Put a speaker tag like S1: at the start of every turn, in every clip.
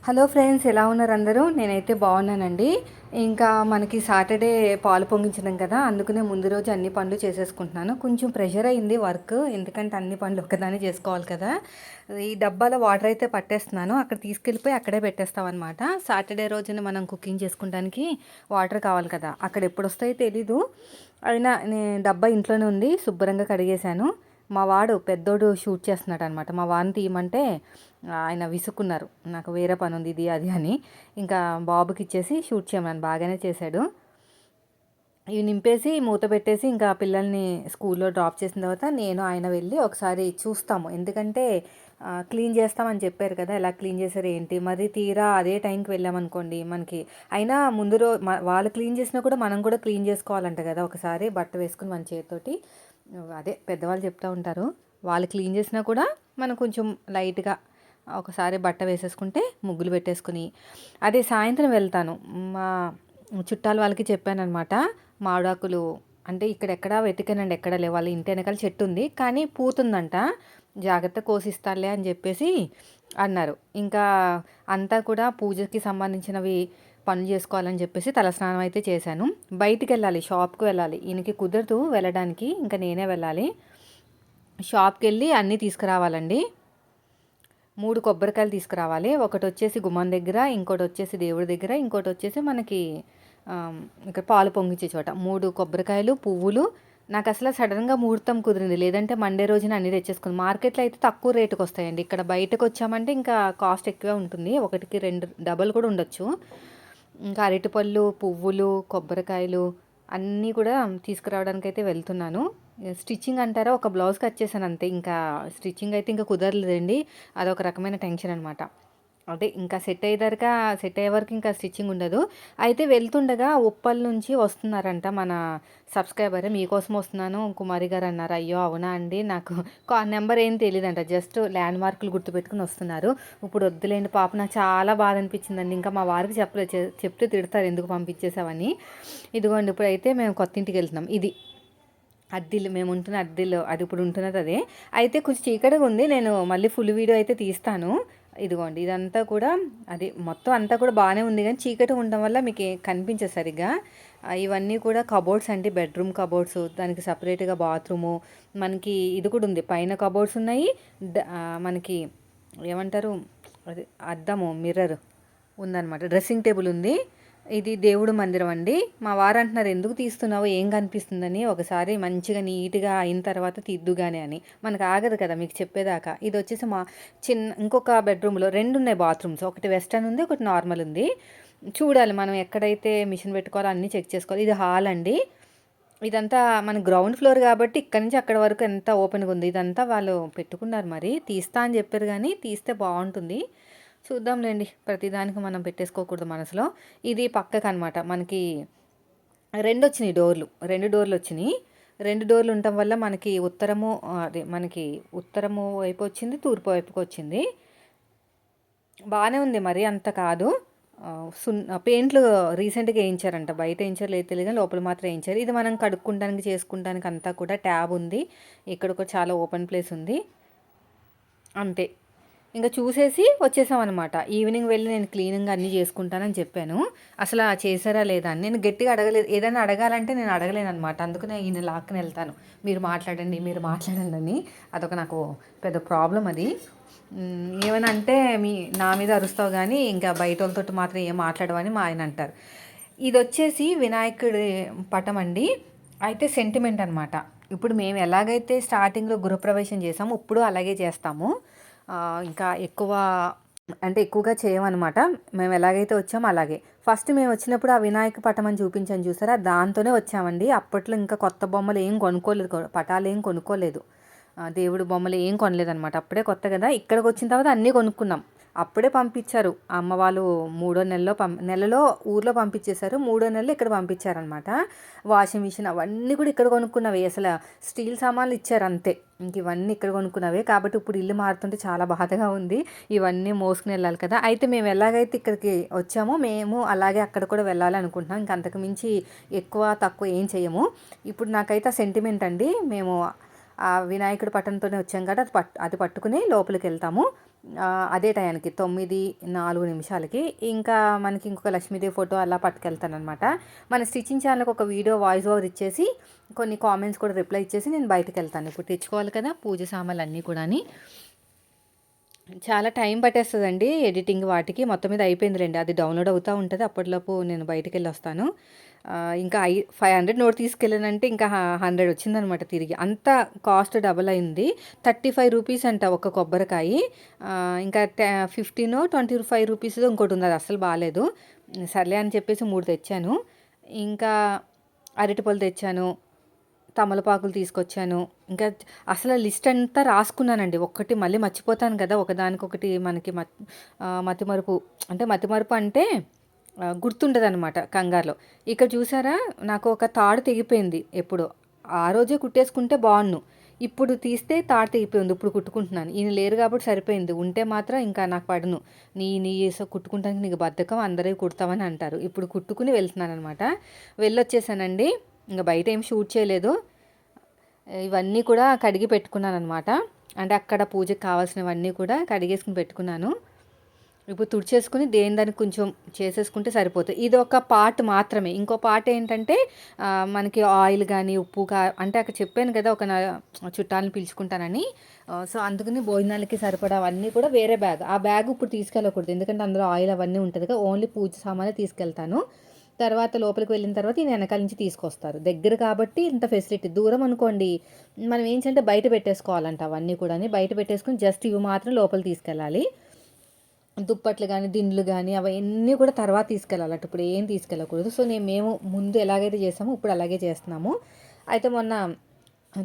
S1: Hello friends, ఎలా ఉన్నారు అందరూ? నేనైతే బాగున్నానండి. ఇంకా మనకి సాటర్డే పాలు పొంగించడం కదా, అందుకనే ముందు రోజు అన్ని పనులు చేసేసుకుంటున్నాను. కొంచెం ప్రెషర్ అయింది వర్క్, ఎందుకంటే అన్ని పనులు ఒక్కదాన్ని చేసుకోవాలి కదా. ఈ డబ్బాలో వాటర్ అయితే పట్టేస్తున్నాను, అక్కడ తీసుకెళ్ళిపోయి అక్కడే పెట్టేస్తాం అనమాట. సాటర్డే రోజున మనం కుకింగ్ చేసుకోవడానికి వాటర్ కావాలి కదా, అక్కడ ఎప్పుడు వస్తాయో తెలీదు. అయినా డబ్బా ఇంట్లోనే ఉంది, శుభ్రంగా కడిగేశాను. మా వాడు పెద్దోడు షూట్ చేస్తున్నాడు అనమాట. మా వాడిని తీయమంటే ఆయన విసుక్కున్నారు, నాకు వేరే పని ఉంది ఇది అది అని. ఇంకా బాబుకి ఇచ్చేసి షూట్ చేయమని బాగానే చేశాడు. ఇవి నింపేసి మూత పెట్టేసి ఇంకా పిల్లల్ని స్కూల్లో డ్రాప్ చేసిన తర్వాత నేను ఆయన వెళ్ళి ఒకసారి చూస్తాము. ఎందుకంటే క్లీన్ చేస్తామని చెప్పారు కదా, ఎలా క్లీన్ చేశారు ఏంటి, మరి తీరా అదే టైంకి వెళ్ళామనుకోండి మనకి అయినా ముందు వాళ్ళు క్లీన్ చేసినా కూడా మనం కూడా క్లీన్ చేసుకోవాలంట కదా. ఒకసారి బట్ట వేసుకుని మన చేతితోటి, అదే పెద్దవాళ్ళు చెప్తూ ఉంటారు, వాళ్ళు క్లీన్ చేసినా కూడా మనం కొంచెం లైట్గా ఒకసారి బట్ట వేసేసుకుంటే ముగ్గులు పెట్టేసుకుని, అదే సాయంత్రం వెళ్తాను. మా చుట్టాల వాళ్ళకి చెప్పానమాట, మామిడాకులు అంటే ఇక్కడెక్కడా వెతికానండి, ఎక్కడ లేవు. వాళ్ళ ఇంటి వెనకాల చెట్టు ఉంది కానీ పూతుందంట, జాగ్రత్త కోసిస్తాలే అని చెప్పేసి అన్నారు. ఇంకా అంతా కూడా పూజకి సంబంధించినవి పనులు చేసుకోవాలని చెప్పేసి తలస్నానం అయితే చేశాను. బయటికి వెళ్ళాలి, షాప్కి వెళ్ళాలి. ఈయనకి కుదరదు వెళ్ళడానికి, ఇంకా నేనే వెళ్ళాలి. షాప్కి వెళ్ళి అన్నీ తీసుకురావాలండి. 3 కొబ్బరికాయలు తీసుకురావాలి. ఒకటి వచ్చేసి గుమ్మం దగ్గర, ఇంకోటి వచ్చేసి దేవుడి దగ్గర, ఇంకోటి వచ్చేసి మనకి ఇక్కడ పాలు పొంగించే చోట. 3 కొబ్బరికాయలు, పువ్వులు. నాకు అసలు సడన్గా ముహూర్తం కుదిరింది, లేదంటే మండే రోజున అన్నీ తెచ్చేసుకుంది. మార్కెట్లో అయితే తక్కువ రేటుకి వస్తాయండి, ఇక్కడ బయటకు వచ్చామంటే ఇంకా కాస్ట్ ఎక్కువే ఉంటుంది, 1కి 2 డబల్ కూడా ఉండొచ్చు. ఇంకా అరటిపళ్ళు, పువ్వులు, కొబ్బరికాయలు అన్నీ కూడా తీసుకురావడానికి అయితే వెళ్తున్నాను. స్టిచ్చింగ్ అంటారా, ఒక బ్లౌజ్ కట్ చేశాను అంతే. ఇంకా స్టిచ్చింగ్ అయితే ఇంకా కుదరలేదండి, అదొక రకమైన టెన్షన్ అనమాట. అదే ఇంకా సెట్ అయ్యే వరకు ఇంకా స్టిచ్చింగ్ ఉండదు. అయితే వెళ్తుండగా ఉప్పల్ నుంచి వస్తున్నారంట మన సబ్స్క్రైబర్, మీకోసం వస్తున్నాను కుమారి గారు అన్నారు. అయ్యో అవునా అండి, నాకు నెంబర్ ఏం తెలియదంట, జస్ట్ ల్యాండ్ మార్కులు గుర్తుపెట్టుకుని వస్తున్నారు. ఇప్పుడు వద్దులేండి పాప, నాకు చాలా బాధ అనిపించిందండి. ఇంకా మా వారికి చెప్పలేదు, చెప్తే తిడతారు ఎందుకు పంపించేసావని. ఇదిగోండి ఇప్పుడు అయితే మేము కొత్త ఇంటికి వెళ్తున్నాం. ఇది అద్దిల్లు, మేము ఉంటున్న అద్దిల్లు, అది ఇప్పుడు ఉంటున్నది అదే. అయితే కొంచెం చీకటిగా ఉంది, నేను మళ్ళీ ఫుల్ వీడియో అయితే తీస్తాను. ఇదిగోండి ఇదంతా కూడా, అది మొత్తం అంతా కూడా బాగానే ఉంది కానీ చీకటి ఉండడం వల్ల మీకు కనిపించదు సరిగ్గా. ఇవన్నీ కూడా కబోర్డ్స్ అండి, బెడ్రూమ్ కబోర్డ్స్, దానికి సపరేట్గా బాత్రూము, మనకి ఇది కూడా ఉంది, పైన కబోర్డ్స్ ఉన్నాయి. మనకి ఏమంటారు, అది అద్దము, మిర్రర్ ఉందన్నమాట. డ్రెస్సింగ్ టేబుల్ ఉంది. ఇది దేవుడు మందిరం అండి. మా వారు అంటున్నారు ఎందుకు తీస్తున్నావు, ఏం కనిపిస్తుందని, ఒకసారి మంచిగా నీట్గా అయిన తర్వాత తీద్దుగానే అని. మనకు ఆగదు కదా మీకు చెప్పేదాకా. ఇది వచ్చేసి మా ఇంకొక బెడ్రూమ్లో 2 ఉన్నాయి బాత్రూమ్స్, ఒకటి వెస్టర్న్ ఉంది, ఒకటి నార్మల్ ఉంది. చూడాలి మనం ఎక్కడైతే మిషన్ పెట్టుకోవాలో అన్నీ చెక్ చేసుకోవాలి. ఇది హాల్ అండి. ఇదంతా మన గ్రౌండ్ ఫ్లోర్ కాబట్టి ఇక్కడ నుంచి అక్కడ వరకు ఎంత ఓపెన్గా ఉంది. ఇదంతా వాళ్ళు పెట్టుకున్నారు, మరి తీస్తా అని చెప్పారు కానీ తీస్తే బాగుంటుంది. చూద్దాంలేండి, ప్రతిదానికి మనం పెట్టేసుకోకూడదు మనసులో. ఇది పక్కకు అనమాట, మనకి 2 వచ్చినాయి డోర్లు, 2 డోర్లు వచ్చినాయి. 2 డోర్లు ఉండటం వల్ల మనకి ఉత్తరము, అదే మనకి ఉత్తరము వైపు వచ్చింది, తూర్పు వైపుకి వచ్చింది. బాగానే ఉంది, మరి అంత కాదు. పెయింట్లు రీసెంట్గా వేయించారంట, బయట వేయించారు లేదు తెలియదు, లోపల మాత్రం వేయించారు. ఇది మనం కడుక్కుంటానికి చేసుకుంటానికి అంతా కూడా ట్యాబ్ ఉంది. ఇక్కడ ఒక చాలా ఓపెన్ ప్లేస్ ఉంది అంతే. ఇంకా చూసేసి వచ్చేసామన్నమాట. ఈవినింగ్ వెళ్ళి నేను క్లీనింగ్ అన్నీ చేసుకుంటానని చెప్పాను. అసలు చేశారా లేదా అని నేను గట్టిగా అడగలేదు, ఏదైనా అడగాలంటే నేను అడగలేను అనమాట. అందుకనే ఈయన లాక్కుని వెళ్తాను, మీరు మాట్లాడండి అని. అదొక నాకు పెద్ద ప్రాబ్లం అది. ఏమైనా అంటే నా మీద అరుస్తావు కానీ ఇంకా బయట వాళ్ళతో మాత్రం ఏం మాట్లాడవని మా ఆయన అంటారు. ఇది వచ్చేసి వినాయకుడి పటం అండి. అయితే సెంటిమెంట్ అనమాట. ఇప్పుడు మేము ఎలాగైతే స్టార్టింగ్లో గృహప్రవేశం చేసాము, ఇప్పుడు అలాగే చేస్తాము. ఇంకా ఎక్కువగా చేయమన్నమాట. మేము ఎలాగైతే వచ్చామో అలాగే. ఫస్ట్ మేము వచ్చినప్పుడు ఆ వినాయక పటం అని చూపించాను చూసారా, దాంతోనే వచ్చామండి. అప్పట్లో ఇంకా కొత్త బొమ్మలు ఏం కొనుక్కోలేదు, పటాలు ఏం కొనుక్కోలేదు, దేవుడు బొమ్మలు ఏం కొనలేదన్నమాట. అప్పుడే కొత్త కదా. ఇక్కడికి వచ్చిన తర్వాత అన్నీ కొనుక్కున్నాం. అప్పుడే పంపించారు అమ్మ వాళ్ళు, 3వ నెలలో ఊర్లో పంపించేశారు, 3వ నెలలో ఇక్కడ పంపించారనమాట. వాషింగ్ మిషన్ అవన్నీ కూడా ఇక్కడ కొనుక్కున్నవే, అసలు స్టీల్ సామాన్లు ఇచ్చారు అంతే. ఇంక ఇవన్నీ ఇక్కడ కొనుక్కున్నవే. కాబట్టి ఇప్పుడు ఇల్లు మారుతుంటే చాలా బాధగా ఉంది, ఇవన్నీ మోసుకుని వెళ్ళాలి కదా. అయితే మేము ఎలాగైతే ఇక్కడికి వచ్చామో మేము అలాగే అక్కడ కూడా వెళ్ళాలి అనుకుంటున్నాం. ఇంక అంతకు మించి ఎక్కువ తక్కువ ఏం చేయము. ఇప్పుడు నాకైతే ఆ సెంటిమెంట్ అండి. మేము ఆ వినాయకుడి పట్టణంతోనే వచ్చాం కాబట్టి అది పట్టుకుని లోపలికి వెళ్తాము. అదే టయానికి 9:04 ఇంకా మనకి ఇంకొక లక్ష్మీదేవి ఫోటో అలా పట్టుకెళ్తానమాట. మన స్టిచ్చింగ్ ఛానల్కి ఒక వీడియో వాయిస్ ఓవర్ ఇచ్చేసి కొన్ని కామెంట్స్ కూడా రిప్లై ఇచ్చేసి నేను బయటకు వెళ్తాను. ఇప్పుడు తెచ్చుకోవాలి కదా పూజ సామాన్లు అన్నీ కూడా. చాలా టైం పట్టేస్తుందండి ఎడిటింగ్ వాటికి. మొత్తం మీద అయిపోయిందిలేండి, అది డౌన్లోడ్ అవుతూ ఉంటుంది. అప్పటిలోపు నేను బయటికి వెళ్ళి వస్తాను. ఇంకా 500 నోట్ తీసుకెళ్ళానంటే ఇంకా 100 వచ్చిందనమాట తిరిగి. అంత కాస్ట్ డబల్ అయింది. 35 రూపీస్ అంట ఒక కొబ్బరికాయ. ఇంకా 15-25 రూపీస్ ఇంకోటి ఉంది, అది అస్సలు బాగాలేదు. సర్లే అని చెప్పేసి 3 తెచ్చాను. ఇంకా అరటిపళ్ళు తెచ్చాను, తమలపాకులు తీసుకొచ్చాను. ఇంకా అసలు లిస్ట్ అంతా రాసుకున్నానండి. ఒక్కటి మళ్ళీ మర్చిపోతాను కదా, ఒకదానికొకటి మనకి మతిమరుపు అంటే గుర్తుండదనమాట కంగారులో. ఇక్కడ చూసారా, నాకు ఒక తాడు తెగిపోయింది. ఎప్పుడు ఆ రోజే కుట్టేసుకుంటే బాగున్ను, ఇప్పుడు తీస్తే తాడు తెగిపోయింది. ఇప్పుడు కుట్టుకుంటున్నాను. ఈయన లేరు కాబట్టి సరిపోయింది, ఉంటే మాత్రం ఇంకా నాకు పడను. నీ కుట్టుకుంటానికి నీకు బద్ధకం, అందరూ కుడతామని అంటారు. ఇప్పుడు కుట్టుకుని వెళ్తున్నాను అనమాట. వెళ్ళొచ్చేసానండి. ఇంకా బయట ఏం షూట్ చేయలేదు. ఇవన్నీ కూడా కడిగి పెట్టుకున్నాను అనమాట. అంటే అక్కడ పూజకి కావాల్సినవన్నీ కూడా కడిగేసుకుని పెట్టుకున్నాను. ఇప్పుడు తుడిచేసుకుని దానికి కొంచెం చేసేసుకుంటే సరిపోతుంది. ఇది ఒక పార్ట్ మాత్రమే. ఇంకో పార్ట్ ఏంటంటే మనకి ఆయిల్ కానీ ఉప్పు అంటే అక్కడ చెప్పాను కదా ఒక చుట్టాలను పిలుచుకుంటానని. సో అందుకని భోజనాలకి సరిపడా అవన్నీ కూడా వేరే బ్యాగ్. ఆ బ్యాగ్ ఇప్పుడు తీసుకెళ్ళకూడదు, ఎందుకంటే అందులో ఆయిల్ అవన్నీ ఉంటుంది కదా. ఓన్లీ పూజ సామాన్లు తీసుకెళ్తాను. తర్వాత లోపలికి వెళ్ళిన తర్వాత ఈయన వెనకాల నుంచి తీసుకొస్తారు. దగ్గర కాబట్టి ఇంత ఫెసిలిటీ. దూరం అనుకోండి మనం ఏంటంటే బయట పెట్టేసుకోవాలంట. అవన్నీ కూడా బయట పెట్టేసుకుని జస్ట్ ఇవి మాత్రం లోపల తీసుకెళ్ళాలి. దుప్పట్లు కానీ దిండ్లు కానీ అవన్నీ కూడా తర్వాత తీసుకెళ్ళాలట, ఇప్పుడు ఏం తీసుకెళ్ళకూడదు. సో మేము ముందు ఎలాగైతే చేసామో ఇప్పుడు అలాగే చేస్తున్నాము. అయితే మొన్న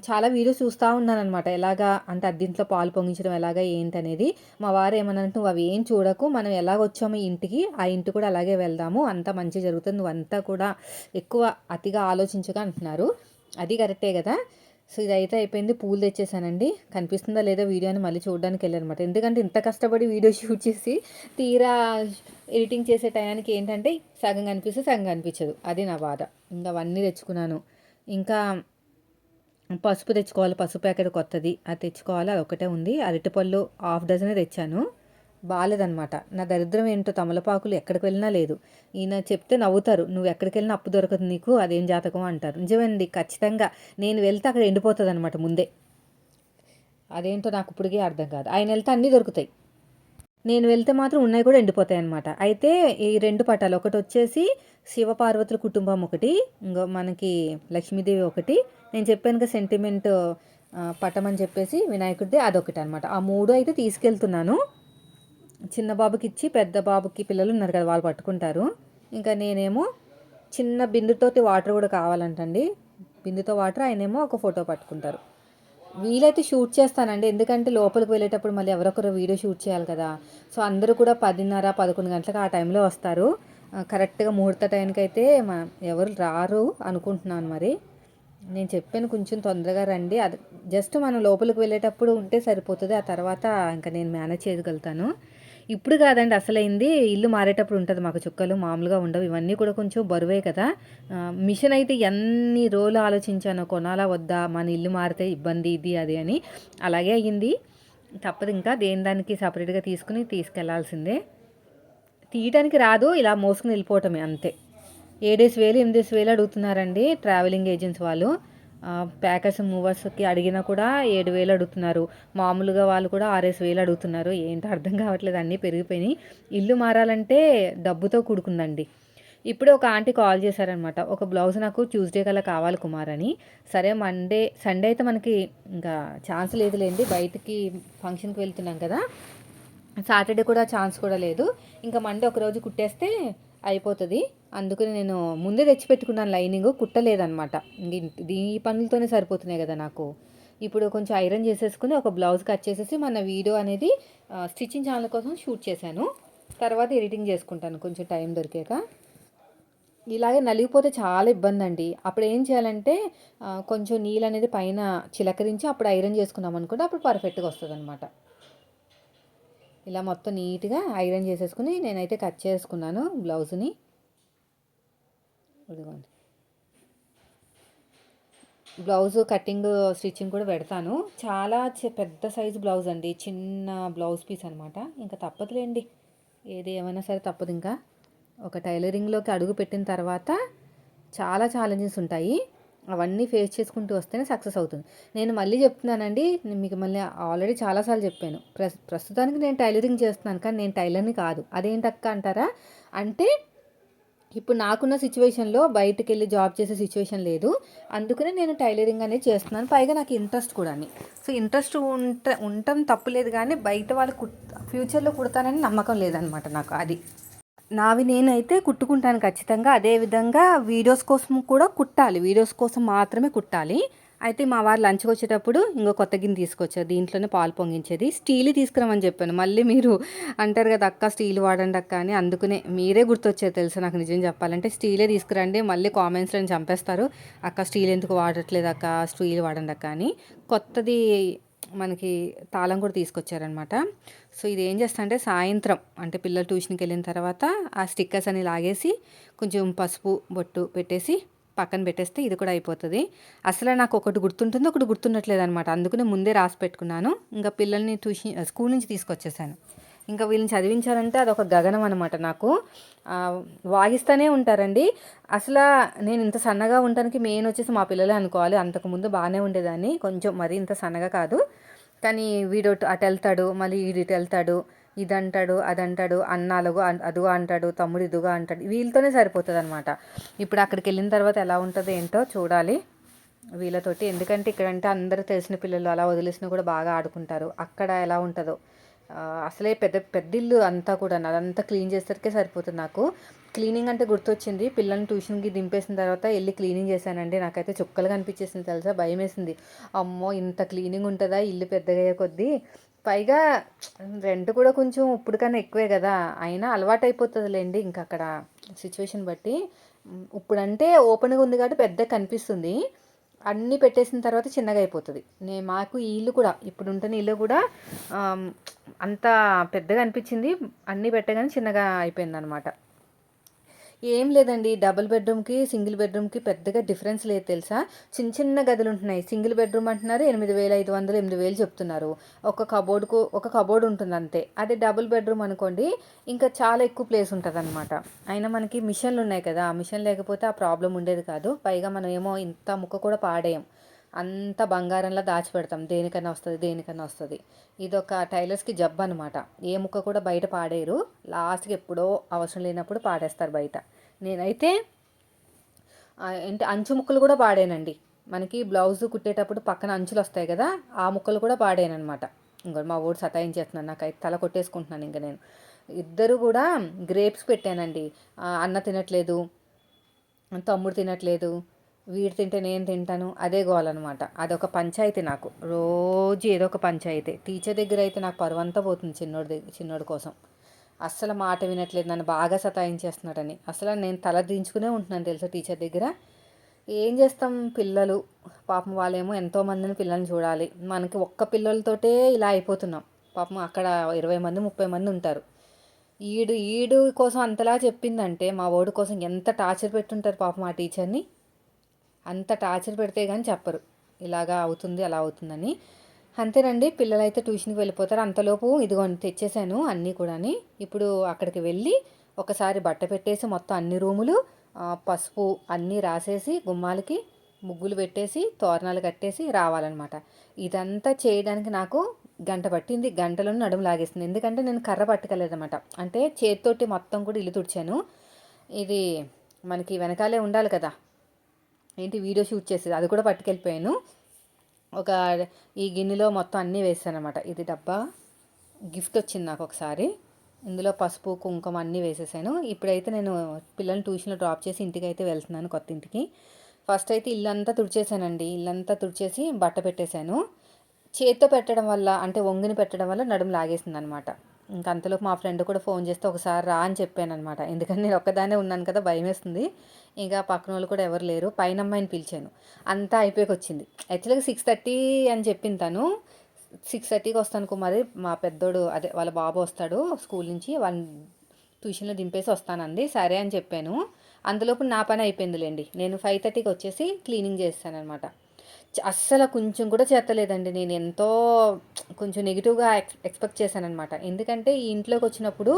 S1: చాలా వీడియోస్ చూస్తూ ఉన్నానమాట, ఎలాగా అంటే అద్దింట్లో పాలు పొంగించడం ఎలాగా ఏంటనేది. మా వారు ఏమన్నారంటే, నువ్వు అవి ఏం చూడకు, మనం ఎలాగ వచ్చాము ఇంటికి, ఆ ఇంటి కూడా అలాగే వెళ్దాము, అంతా మంచి జరుగుతుంది, నువ్వు అంతా కూడా ఎక్కువ అతిగా ఆలోచించగా అంటున్నారు. అది కరెక్టే కదా. సో ఇదైతే అయిపోయింది. పూలు తెచ్చేసానండి. కనిపిస్తుందా లేదా వీడియో అని మళ్ళీ చూడడానికి వెళ్ళానమాట. ఎందుకంటే ఇంత కష్టపడి వీడియో షూట్ చేసి తీరా ఎడిటింగ్ చేసే టయానికి ఏంటంటే సగం కనిపిస్తే సగం కనిపించదు. అది నా బాధ. ఇంకా అవన్నీ తెచ్చుకున్నాను. ఇంకా పసుపు తెచ్చుకోవాలి, పసుపు ప్యాకెట్ కొత్తది అది తెచ్చుకోవాలి, అది ఒకటే ఉంది. అరటిపళ్ళు 1/2 డజనే తెచ్చాను. బాగాలేదనమాట. నా దరిద్రం ఏంటో, తమలపాకులు ఎక్కడికి వెళ్ళినా లేదు. ఈయన చెప్తే నవ్వుతారు, నువ్వు ఎక్కడికి వెళ్ళినా అప్పు దొరకదు నీకు, అదేం జాతకం అంటారు. నిజమేనండి, ఖచ్చితంగా నేను వెళ్తే అక్కడ ఎండిపోతుంది అనమాట ముందే. అదేంటో నాకు ఇప్పటికీ అర్థం కాదు. ఆయన వెళ్తే అన్నీ దొరుకుతాయి, నేను వెళ్తే మాత్రం ఉన్నాయి కూడా ఎండిపోతాయి అనమాట. అయితే ఈ 2 పటాలు, ఒకటి వచ్చేసి శివపార్వతుల కుటుంబం ఒకటి, ఇంకో మనకి లక్ష్మీదేవి ఒకటి, నేను చెప్పాను కదా సెంటిమెంట్ పటం అని చెప్పేసి వినాయకుడిది, అదొకటి అనమాట. ఆ 3 అయితే తీసుకెళ్తున్నాను. చిన్న బాబుకి ఇచ్చి, పెద్ద బాబుకి పిల్లలు ఉన్నారు కదా వాళ్ళు పట్టుకుంటారు. ఇంకా నేనేమో చిన్న బిందుతోటి వాటర్ కూడా కావాలంటండి, బిందుతో వాటర్, ఆయనేమో ఒక ఫోటో పట్టుకుంటారు. వీలైతే షూట్ చేస్తానండి, ఎందుకంటే లోపలికి వెళ్ళేటప్పుడు మళ్ళీ ఎవరొకరు వీడియో షూట్ చేయాలి కదా. సో అందరూ కూడా 10:30-11 గంటలకు ఆ టైంలో వస్తారు. కరెక్ట్గా ముహూర్త టైంకి అయితే ఎవరు రారు అనుకుంటున్నాను. మరి నేను చెప్పాను కొంచెం తొందరగా రండి, అది జస్ట్ మనం లోపలికి వెళ్ళేటప్పుడు ఉంటే సరిపోతుంది, ఆ తర్వాత ఇంకా నేను మేనేజ్ చేయగలుగుతాను. ఇప్పుడు కాదండి అసలైంది, ఇల్లు మారేటప్పుడు ఉంటుంది మాకు చుక్కలు, మామూలుగా ఉండవు. ఇవన్నీ కూడా కొంచెం బరువే కదా. మిషన్ అయితే ఎన్ని రోజులు ఆలోచించానో, కొనాలా వద్దా, మన ఇల్లు మారితే ఇబ్బంది ఇది అది అని. అలాగే అయ్యింది, తప్పదు. ఇంకా దానికి సపరేట్గా తీసుకెళ్లాల్సిందే. తీయటానికి రాదు, ఇలా మోసుకుని వెళ్ళిపోవటమే అంతే. 7,000 8,000 అడుగుతున్నారండి ట్రావెలింగ్ ఏజెన్సీ వాళ్ళు. ప్యాకర్స్ మూవర్స్కి అడిగినా కూడా 7,000 అడుగుతున్నారు. మామూలుగా వాళ్ళు కూడా 6,000 అడుగుతున్నారు. ఏంటో అర్థం కావట్లేదు, అన్నీ పెరిగిపోయినాయి. ఇల్లు మారాలంటే డబ్బుతో కూడుకుందండి. ఇప్పుడే ఒక ఆంటీ కాల్ చేశారనమాట, ఒక బ్లౌజ్ నాకు ట్యూస్డే కల్లా కావాలి కుమార్ అని. సరే సండే అయితే మనకి ఇంకా ఛాన్స్ లేదులేండి, బయటికి ఫంక్షన్కి వెళ్తున్నాం కదా. సాటర్డే కూడా ఛాన్స్ కూడా లేదు. ఇంకా మండే ఒకరోజు కుట్టేస్తే అయిపోతుంది. అందుకని నేను ముందే తెచ్చిపెట్టుకున్నాను, లైనింగ్ కుట్టలేదనమాట. ఈ పనులతోనే సరిపోతున్నాయి కదా నాకు. ఇప్పుడు కొంచెం ఐరన్ చేసేసుకుని ఒక బ్లౌజ్ కట్ చేసేసి మన వీడియో అనేది స్టిచ్చింగ్ ఛానల్ కోసం షూట్ చేశాను. తర్వాత ఎడిటింగ్ చేసుకుంటాను కొంచెం టైం దొరికాక. ఇలాగే నలిగిపోతే చాలా ఇబ్బంది అండి. అప్పుడు ఏం చేయాలంటే కొంచెం నీళ్ళు అనేది పైన చిలకరించి అప్పుడు ఐరన్ చేసుకున్నాం అనుకుంటే అప్పుడు పర్ఫెక్ట్గా వస్తుంది అనమాట. ఇలా మొత్తం నీట్గా ఐరన్ చేసేసుకుని నేనైతే కట్ చేసుకున్నాను బ్లౌజ్ని. ఇదిగోండి, బ్లౌజ్ కటింగ్ స్టిచ్చింగ్ కూడా పెడతాను. చాలా పెద్ద సైజు బ్లౌజ్ అండి. చిన్న బ్లౌజ్ పీస్ అనమాట. ఇంకా తప్పదులేండి. ఏది ఏమైనా సరే తప్పదు ఇంకా. ఒక టైలరింగ్లోకి అడుగు పెట్టిన తర్వాత చాలా ఛాలెంజెస్ ఉంటాయి. అవన్నీ ఫేస్ చేసుకుంటూ వస్తేనే సక్సెస్ అవుతుంది. నేను మళ్ళీ చెప్తున్నానండి, నేను మీకు మళ్ళీ ఆల్రెడీ చాలాసార్లు చెప్పాను. ప్రస్తుతానికి నేను టైలరింగ్ చేస్తున్నాను, కానీ నేను టైలర్ని కాదు. అదేంటక్క అంటారా? అంటే ఇప్పుడు నాకున్న సిచ్యువేషన్లో బయటకెళ్ళి జాబ్ చేసే సిచ్యువేషన్ లేదు. అందుకనే నేను టైలరింగ్ అనేది చేస్తున్నాను. పైగా నాకు ఇంట్రెస్ట్ కూడా. సో ఇంట్రెస్ట్ ఉండటం తప్పులేదు, కానీ బయట వాళ్ళు ఫ్యూచర్లో కుడతానని నమ్మకం లేదనమాట నాకు. అది నావి నేనైతే కుట్టుకుంటాను ఖచ్చితంగా. అదేవిధంగా వీడియోస్ కోసం కూడా కుట్టాలి. వీడియోస్ కోసం మాత్రమే కుట్టాలి. అయితే మా వారు లంచ్కి వచ్చేటప్పుడు ఇంకో కొత్త గిన్నె తీసుకొచ్చారు. దీంట్లోనే పాలు పొంగించేది. స్టీల్ తీసుకురామని చెప్పాను. మళ్ళీ మీరు అంటారు కదా అక్క స్టీల్ వాడండి అక్క అని. అందుకనే మీరే గుర్తొచ్చారు తెలుసా నాకు. నిజం చెప్పాలంటే స్టీలే తీసుకురండి. మళ్ళీ కామెంట్స్లో చంపేస్తారు. అక్క స్టీల్ ఎందుకు వాడట్లేదు అక్క, స్టీల్ వాడండి అక్క అని. కొత్తది మనకి తాళం కూడా తీసుకొచ్చారనమాట. సో ఇది ఏం చేస్తా అంటే సాయంత్రం అంటే పిల్లలు ట్యూషన్కి వెళ్ళిన తర్వాత ఆ స్టిక్కర్స్ అని లాగేసి కొంచెం పసుపు బొట్టు పెట్టేసి పక్కన పెట్టేస్తే ఇది కూడా అయిపోతుంది. అసలు నాకు ఒకటి గుర్తుంటుంది, ఒకటి గుర్తుండట్లేదు అనమాట. అందుకనే ముందే రాసి పెట్టుకున్నాను. ఇంకా పిల్లల్ని స్కూల్ నుంచి తీసుకొచ్చేసాను. ఇంకా వీళ్ళని చదివించాలంటే అదొక గగనం అనమాట నాకు. వాగిస్తూనే ఉంటారండి. అసలు నేను ఇంత సన్నగా ఉండడానికి మెయిన్ వచ్చేసి మా పిల్లలే అనుకోవాలి. అంతకుముందు బాగానే ఉండేదాన్ని, కొంచెం మరీ ఇంత సన్నగా కాదు. కానీ వీడు అటు వెళ్తాడు, మళ్ళీ వీడు ఇటు వెళ్తాడు, ఇది అంటాడు అది అంటాడు, అన్నాలుగు అదుగా అంటాడు, తమ్ముడు ఇదుగా అంటాడు. వీళ్ళతోనే సరిపోతుంది అనమాట. ఇప్పుడు అక్కడికి వెళ్ళిన తర్వాత ఎలా ఉంటుందో ఏంటో చూడాలి వీళ్ళతోటి. ఎందుకంటే ఇక్కడంటే అందరూ తెలిసిన పిల్లలు, అలా వదిలేసినా కూడా బాగా ఆడుకుంటారు. అక్కడ ఎలా ఉంటుందో అసలే పెద్ద పెద్ద ఇల్లు అంతా కూడా. అదంతా క్లీన్ చేసేసరికే సరిపోతుంది నాకు. క్లీనింగ్ అంటే గుర్తొచ్చింది. పిల్లల్ని ట్యూషన్కి దింపేసిన తర్వాత వెళ్ళి క్లీనింగ్ చేశానండి. నాకైతే చుక్కలుగా అనిపించేసింది తెలుసా, భయం వేసింది. అమ్మో ఇంత క్లీనింగ్ ఉంటుందా ఇల్లు పెద్దగా కొద్దీ. పైగా రెంట్ కూడా కొంచెం ఇప్పుడు కన్నా ఎక్కువే కదా. అయినా అలవాటు అయిపోతుందిలేండి ఇంకా అక్కడ సిచ్యువేషన్ బట్టి. ఇప్పుడంటే ఓపెన్గా ఉంది కాబట్టి పెద్దగా కనిపిస్తుంది. అన్నీ పెట్టేసిన తర్వాత చిన్నగా అయిపోతుంది. మాకు ఈ ఇల్లు కూడా ఇప్పుడు ఉంటున్న ఇల్లు కూడా అంత పెద్దగా అనిపించింది. అన్నీ పెట్టగానే చిన్నగా అయిపోయింది అనమాట. ఏం లేదండి, డబుల్ బెడ్రూమ్కి సింగిల్ బెడ్రూమ్కి పెద్దగా డిఫరెన్స్ లేదు తెలుసా. చిన్న చిన్న గదులు ఉంటున్నాయి. సింగిల్ బెడ్రూమ్ అంటున్నారు 8,500 8,000 చెప్తున్నారు. ఒక కబోర్డ్ ఉంటుంది అంతే. అదే డబుల్ బెడ్రూమ్ అనుకోండి ఇంకా చాలా ఎక్కువ ప్లేస్ ఉంటుంది అనమాట. అయినా మనకి మిషన్లు ఉన్నాయి కదా, ఆ మిషన్ లేకపోతే ఆ ప్రాబ్లం ఉండేది కాదు. పైగా మనం ఏమో ఇంత ముక్క కూడా పాడేయం. అంత బంగారంలా దాచిపెడతాం. దేనికన్నా వస్తుంది. ఇదొక టైలర్స్కి జబ్బు అనమాట. ఏ ముక్క కూడా బయట పాడేయరు. లాస్ట్కి ఎప్పుడో అవసరం లేనప్పుడు పాడేస్తారు బయట. నేనైతే ఏంటి అంచు ముక్కలు కూడా పాడేనండి. మనకి బ్లౌజ్ కుట్టేటప్పుడు పక్కన అంచులు వస్తాయి కదా, ఆ ముక్కలు కూడా పాడేనమాట. ఇంకో మా ఊరు సతాయించేస్తున్నాను. నాకైతే తల కొట్టేసుకుంటున్నాను ఇంకా నేను. ఇద్దరు కూడా గ్రేప్స్ పెట్టానండి. అన్న తినట్లేదు, తమ్ముడు తినట్లేదు, వీడు తింటే నేను తింటాను, అదే గోలనమాట. అదొక పంచాయతీ నాకు. రోజు ఏదో ఒక పంచాయతీ. టీచర్ దగ్గర అయితే నాకు పరువంతా పోతుంది చిన్నోడి కోసం. అస్సలు మాట వినట్లేదు, నన్ను బాగా సతాయించేస్తున్నాడని. అసలు నేను తల దించుకునే ఉంటున్నాను తెలుసా టీచర్ దగ్గర. ఏం చేస్తాం, పిల్లలు పాపం వాళ్ళేమో ఎంతోమందిని పిల్లల్ని చూడాలి. మనకి ఒక్క పిల్లలతోటే ఇలా అయిపోతున్నాం. పాపం అక్కడ 20 మంది 30 మంది ఉంటారు. ఈడు కోసం అంతలా చెప్పిందంటే మా వాడి కోసం ఎంత టార్చర్ పెట్టుంటారు పాపం ఆ టీచర్ని. అంత టార్చర్ పెడితే కానీ చెప్పరు ఇలాగా అవుతుంది అలా అవుతుందని. అంతేనండి, పిల్లలైతే ట్యూషన్కి వెళ్ళిపోతారు. అంతలోపు ఇదిగోండి తెచ్చేసాను అన్నీ కూడాని. ఇప్పుడు అక్కడికి వెళ్ళి ఒకసారి బట్ట పెట్టేసి మొత్తం అన్ని రూములు పసుపు అన్నీ రాసేసి గుమ్మాలకి ముగ్గులు పెట్టేసి తోరణాలు కట్టేసి రావాలన్నమాట. ఇదంతా చేయడానికి నాకు గంట పట్టింది. గంటలో నడుము లాగేస్తుంది. ఎందుకంటే నేను కర్ర పట్టుకెళ్ళలేదన్నమాట. అంటే చేతితోటి మొత్తం కూడా ఇల్లు తుడిచాను. ఇది మనకి వెనకాలే ఉండాలి కదా, ఏంటి వీడియో షూట్ చేసేది, అది కూడా పట్టుకెళ్ళిపోయాను. ఈ గిన్నెలో మొత్తం అన్నీ వేసాను అనమాట. ఇది డబ్బా గిఫ్ట్ వచ్చింది నాకు ఒకసారి. ఇందులో పసుపు కుంకుమ అన్నీ వేసేసాను. ఇప్పుడైతే నేను పిల్లల్ని ట్యూషన్లో డ్రాప్ చేసి ఇంటికి అయితే వెళ్తున్నాను, కొత్త ఇంటికి. ఫస్ట్ అయితే ఇల్లంతా తుడిచేసానండి. ఇల్లంతా తుడిచేసి బట్ట పెట్టేశాను. చేత్తో పెట్టడం వల్ల అంటే వంగిని పెట్టడం వల్ల నడుము లాగేసింది అనమాట. ఇంక అంతలోపు మా ఫ్రెండ్ కూడా ఫోన్ చేస్తే ఒకసారి రా అని చెప్పాను అనమాట. ఎందుకంటే నేను ఒక్కదాన్నే ఉన్నాను కదా, భయం వేస్తుంది. ఇంకా పక్కన వాళ్ళు కూడా ఎవరు లేరు. పైన అమ్మాయిని పిలిచాను. అంతా అయిపోయి వచ్చింది. యాక్చువల్గా 6:30 అని చెప్పింది తను. 6:30కి వస్తాను కుమారి, మా పెద్దోడు అదే వాళ్ళ బాబు వస్తాడు స్కూల్ నుంచి, వాళ్ళ ట్యూషన్లో దింపేసి వస్తానంది. సరే అని చెప్పాను. అందులోపు నా పని అయిపోయిందిలేండి. నేను 5:30కి వచ్చేసి క్లీనింగ్ చేస్తాను అనమాట. అస్సలు కొంచెం కూడా చేత్తలేదండి. నేను ఎంతో కొంచెం నెగెటివ్‌గా ఎక్స్‌పెక్ట్ చేశాననమాట. ఎందుకంటే ఈ ఇంట్లోకి వచ్చినప్పుడు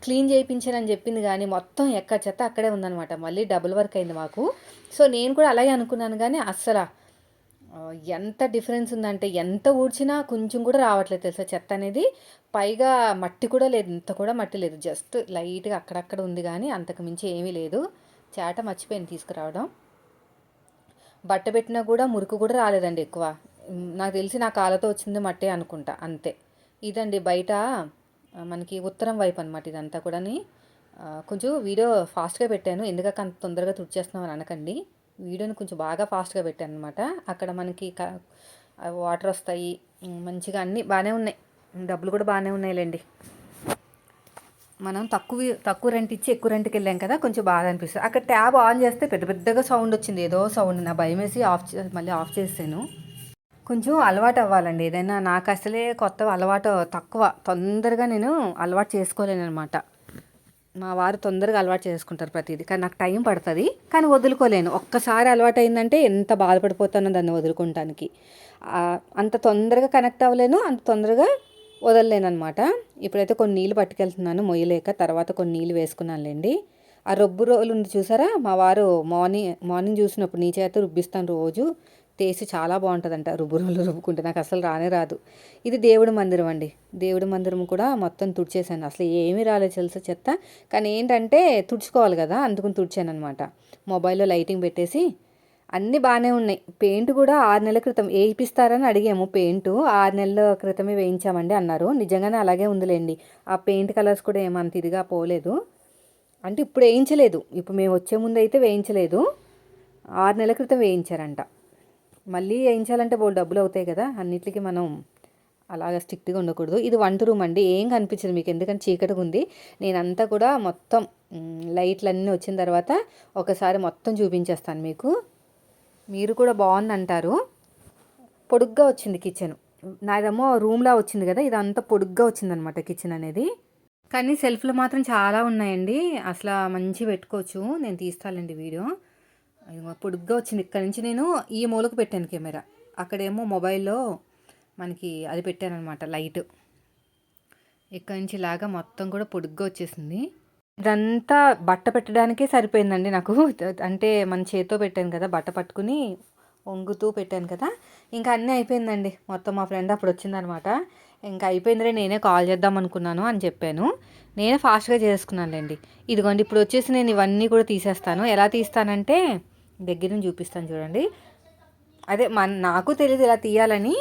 S1: క్లీన్ చేయించానని చెప్పింది గానీ, మొత్తం ఎక్కడ చెత్త అక్కడే ఉందనమాట. మళ్ళీ డబుల్ వర్క్ అయింది మాకు. సో, నేను కూడా అలాగే అనుకున్నాను గానీ, ఎంత డిఫరెన్స్ ఉందంటే, ఎంత ఊడ్చినా కొంచెం కూడా రావట్లేదు తెలుసా చెత్త అనేది. పైగా మట్టి కూడా లేదు. ఇంత కూడా మట్టి లేదు. జస్ట్ లైట్‌గా అక్కడక్కడ ఉంది గానీ, అంతకు మించి ఏమీ లేదు. చాట మర్చిపోయాను తీసుకురావడం. బట్ట పెట్టినా కూడా మురికి కూడా రాలేదండి ఎక్కువ. నాకు తెలిసి నా కాళ్ళతో వచ్చింది మట్టే అనుకుంటా అంతే. ఇదండి బయట మనకి ఉత్తరం వైపు అనమాట ఇదంతా కూడాని. కొంచెం వీడియో ఫాస్ట్గా పెట్టాను, ఎందుకక్క అంత తొందరగా తుడిచేస్తున్నాం అని అనకండి. వీడియోని కొంచెం బాగా ఫాస్ట్గా పెట్టాను అనమాట. అక్కడ మనకి వాటర్ వస్తాయి మంచిగా, అన్నీ బాగానే ఉన్నాయి, డబ్బులు కూడా బాగానే ఉన్నాయిలేండి. మనం తక్కువ రెంట్ ఇచ్చి ఎక్కువ రెంట్కి వెళ్ళాం కదా, కొంచెం బాగా అనిపిస్తుంది. అక్కడ ట్యాబ్ ఆన్ చేస్తే పెద్ద పెద్దగా సౌండ్ వచ్చింది, ఏదో సౌండ్. నా భయం వేసి మళ్ళీ ఆఫ్ చేసాను. కొంచెం అలవాటు అవ్వాలండి ఏదైనా. నాకు అసలే కొత్త అలవాటు తక్కువ, తొందరగా నేను అలవాటు చేసుకోలేను అనమాట. మా వారు తొందరగా అలవాటు చేసుకుంటారు ప్రతిదీ, కానీ నాకు టైం పడుతుంది, కానీ వదులుకోలేను. ఒక్కసారి అలవాటు అయిందంటే ఎంత బాధపడిపోతానో దాన్ని వదులుకోవటానికి. అంత తొందరగా కనెక్ట్ అవ్వలేను, అంత తొందరగా వదలలేనమాట. ఇప్పుడైతే కొన్ని నీళ్ళు పట్టుకెళ్తున్నాను మొయ్యలేక, తర్వాత కొన్ని నీళ్ళు వేసుకున్నానులేండి. ఆ రొబ్బు రోలు ఉంది చూసారా, మా వారు మార్నింగ్ చూసినప్పుడు నీ చేత రుబ్బిస్తాను రోజు, టేస్ట్ చాలా బాగుంటుందంట రుబ్బు రోలు రుబ్బుకుంటే. నాకు అసలు రానే రాదు. ఇది దేవుడి మందిరం అండి. దేవుడి మందిరం కూడా మొత్తం తుడిచేసాను. అసలు ఏమీ రాలేదు తెలుసా చెత్త. కానీ ఏంటంటే తుడుచుకోవాలి కదా, అందుకుని తుడిచాను అనమాట. మొబైల్లో లైటింగ్ పెట్టేసి అన్నీ బాగానే ఉన్నాయి. పెయింట్ కూడా 6 నెలల క్రితం వేయిస్తారని అడిగాము. పెయింట్ 6 నెలల క్రితమే వేయించామండి అన్నారు. నిజంగానే అలాగే ఉందిలేండి. ఆ పెయింట్ కలర్స్ కూడా ఏమంత ఇదిగా పోలేదు. అంటే ఇప్పుడు వేయించలేదు, ఇప్పుడు మేము వచ్చే ముందు అయితే వేయించలేదు, 6 నెలల క్రితం వేయించారంట. మళ్ళీ వేయించాలంటే బోల్డ్ డబ్బులు అవుతాయి కదా, అన్నిటికీ మనం అలాగా స్ట్రిక్ట్గా ఉండకూడదు. ఇది వంట రూమ్ అండి, ఏం కనిపించదు మీకు ఎందుకంటే చీకటిగా ఉంది. నేనంతా కూడా మొత్తం లైట్లన్నీ వచ్చిన తర్వాత ఒకసారి మొత్తం చూపించేస్తాను మీకు. మీరు కూడా బాగుందంటారు. పొడుగ్గా వచ్చింది కిచెన్. నాదేమో రూమ్లా వచ్చింది కదా, ఇదంతా పొడుగ్గా వచ్చిందనమాట కిచెన్ అనేది. కానీ సెల్ఫ్లు మాత్రం చాలా ఉన్నాయండి, అసలు మంచి పెట్టుకోవచ్చు. నేను తీస్తానండి వీడియో. పొడుగ్గా వచ్చింది. ఇక్కడ నుంచి నేను ఈ మూలకు పెట్టాను కెమెరా, అక్కడేమో మొబైల్లో మనకి అది పెట్టానమాట లైట్. ఇక్కడి నుంచి లాగా మొత్తం కూడా పొడుగ్గా వచ్చేసింది. ఇదంతా బట్ట పెట్టడానికే సరిపోయిందండి నాకు. అంటే మన చేతితో పెట్టాను కదా, బట్ట పట్టుకుని వంగుతూ పెట్టాను కదా, ఇంకా అన్నీ అయిపోయిందండి మొత్తం. మా ఫ్రెండ్ అప్పుడు వచ్చిందనమాట, ఇంకా అయిపోయిందిరే నేనే కాల్ చేద్దాం అనుకున్నాను అని చెప్పాను. నేనే ఫాస్ట్గా చేసుకున్నానులేండి. ఇదిగోండి ఇప్పుడు వచ్చేసి నేను ఇవన్నీ కూడా తీసేస్తాను. ఎలా తీస్తానంటే దగ్గర నుంచి చూపిస్తాను చూడండి. అదే నాకు తెలియదు ఇలా తీయాలని.